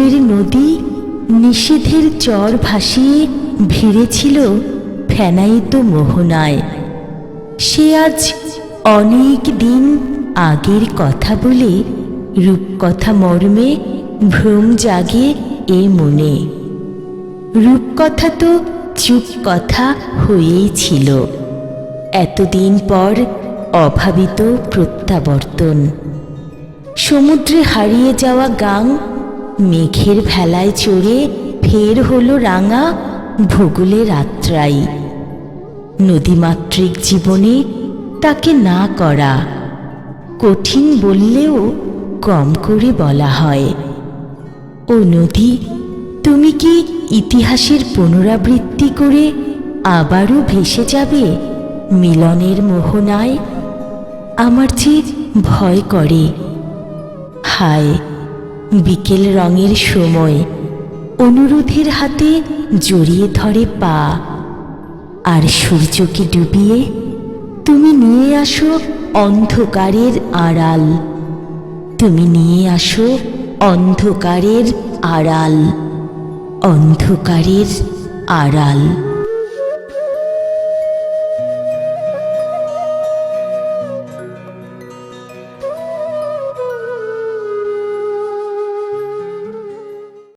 সমুদ্রের নদী নিষেধের চর ভাসিয়ে ভিড়েছিল ফেনায়িত মোহনায়। সে আজ অনেক দিন আগের কথা বলে রূপকথা মর্মে ভ্রম জাগে এ মনে। রূপকথা তো চুপ কথা হয়েই ছিল, এতদিন পর অভাবিত প্রত্যাবর্তন। সমুদ্রে হারিয়ে যাওয়া গাং মেঘের ভেলায় চড়ে ফের হলো রাঙা ভূগোলের আত্রাই। নদীমাতৃক জীবনে তাকে না করা কঠিন বললেও কম করে বলা হয়। ও নদী, তুমি কি ইতিহাসের পুনরাবৃত্তি করে আবারও ভেসে যাবে মিলনের মোহনায়? আমার যে ভয় করে। হায়, বিকেল রঙের সময় অনুরোধের হাতে জড়িয়ে ধরে পা, আর সূর্যকে ডুবিয়ে তুমি নিয়ে আসো অন্ধকারের আড়াল। তুমি নিয়ে আসো অন্ধকারের আড়াল, অন্ধকারের আড়াল।